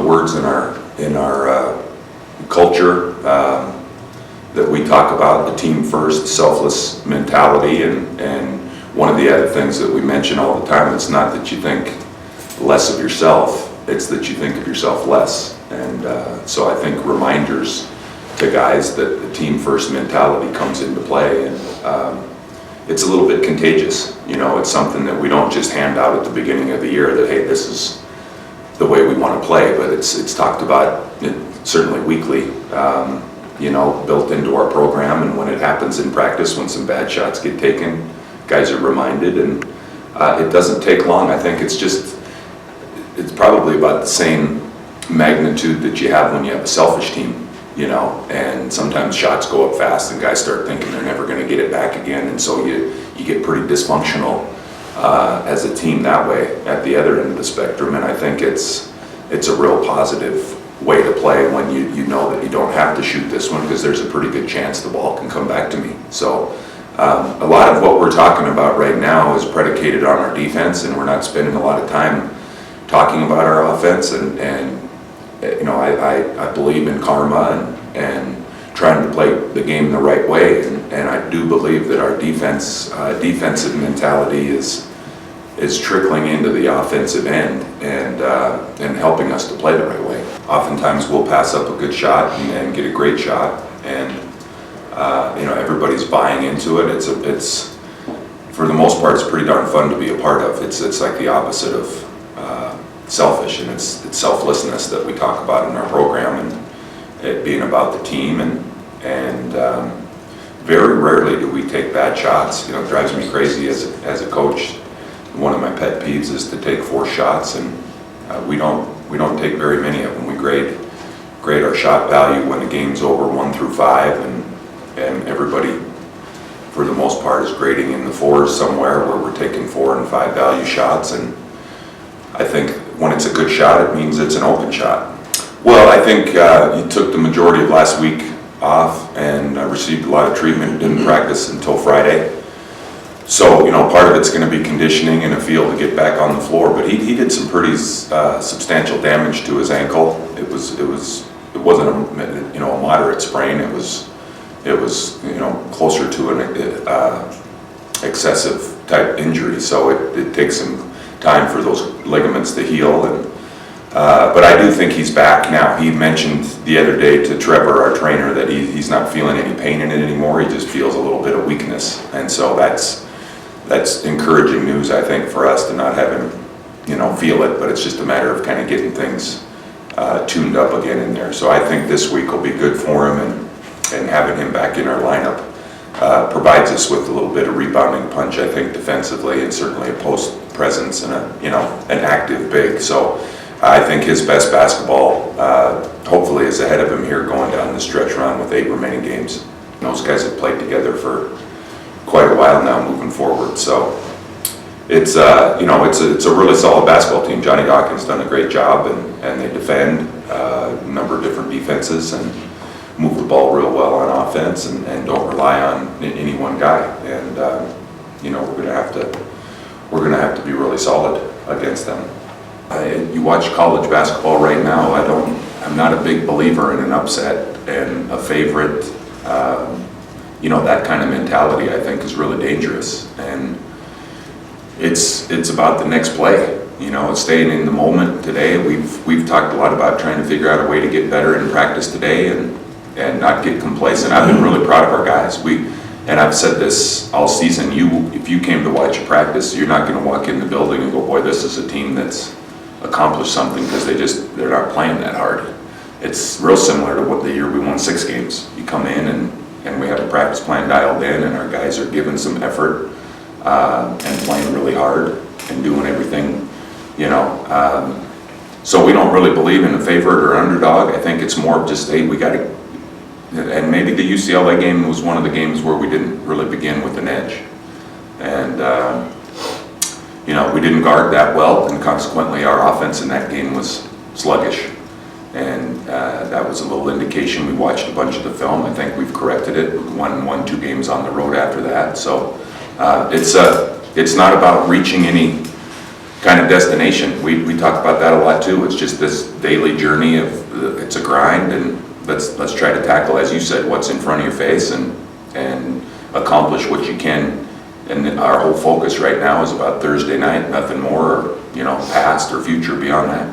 words in our culture that we talk about, the team first, selfless mentality, and one of the other things that we mention all the time, it's not that you think less of yourself, it's that you think of yourself less. And so I think reminders to guys that the team first mentality comes into play, and it's a little bit contagious. You know, it's something that we don't just hand out at the beginning of the year that, hey, this is the way we want to play, but it's talked about certainly weekly, you know, built into our program, and when it happens in practice, when some bad shots get taken, guys are reminded, and it doesn't take long. I think it's probably about the same magnitude that you have when you have a selfish team, you know, and sometimes shots go up fast and guys start thinking they're never going to get it back again, and so you get pretty dysfunctional as a team that way at the other end of the spectrum. And I think it's a real positive way to play when you know that you don't have to shoot this one, because there's a pretty good chance the ball can come back to me. So a lot of what we're talking about right now is predicated on our defense, and we're not spending a lot of time talking about our offense. And you know, I believe in karma and trying to play the game the right way, and I do believe that our defensive mentality is trickling into the offensive end and helping us to play the right way. Oftentimes we'll pass up a good shot and get a great shot, and you know, everybody's buying into it. It's for the most part, it's pretty darn fun to be a part of. It's like the opposite of selfish, and it's selflessness that we talk about in our program, and it being about the team, and very rarely do we take bad shots. You know, it drives me crazy as a coach. One of my pet peeves is to take 4 shots, and we don't take very many of them. We grade our shot value when the game's over 1 through 5, and everybody for the most part is grading in the 4s somewhere, where we're taking 4 and 5 value shots. And I think when it's a good shot, it means it's an open shot. Well, I think you took the majority of last week off, and received a lot of treatment, didn't practice until Friday. So, you know, part of it's going to be conditioning and a feel to get back on the floor. But he did some pretty substantial damage to his ankle. It wasn't a moderate sprain. It was closer to an excessive type injury. So it takes some time for those ligaments to heal. And but I do think he's back now. He mentioned the other day to Trevor, our trainer, that he's not feeling any pain in it anymore. He just feels a little bit of weakness, and so that's encouraging news, I think, for us to not have him, you know, feel it. But it's just a matter of kind of getting things tuned up again in there. So I think this week will be good for him, and having him back in our lineup provides us with a little bit of rebounding punch, I think, defensively, and certainly a post presence and an active big. So I think his best basketball hopefully is ahead of him here going down the stretch run with 8 remaining games. Those guys have played together for quite a while now moving forward. So it's a really solid basketball team. Johnny Dawkins done a great job, and they defend a number of different defenses and move the ball real well on offense, and don't rely on any one guy. And we're gonna have to be really solid against them. You watch college basketball right now, I'm not a big believer in an upset and a favorite. That kind of mentality, I think, is really dangerous. And it's about the next play, staying in the moment today. We've talked a lot about trying to figure out a way to get better in practice today and not get complacent. I've been really proud of our guys. And I've said this all season, if you came to watch a practice, you're not going to walk in the building and go, boy, this is a team that's accomplished something, because they're not playing that hard. It's real similar to what the year we won 6 games. You come in and we have a practice plan dialed in, and our guys are giving some effort and playing really hard and doing everything, so we don't really believe in a favorite or underdog. I think it's more of just, hey, we got to, and maybe the UCLA game was one of the games where we didn't really begin with an edge. And we didn't guard that well, and consequently our offense in that game was sluggish. And that was a little indication. We watched a bunch of the film. I think we've corrected it. We won 2 games on the road after that. So it's not about reaching any kind of destination. We talk about that a lot too. It's just this daily journey of, it's a grind, and let's try to tackle, as you said, what's in front of your face and accomplish what you can. And our whole focus right now is about Thursday night, nothing more, past or future beyond that.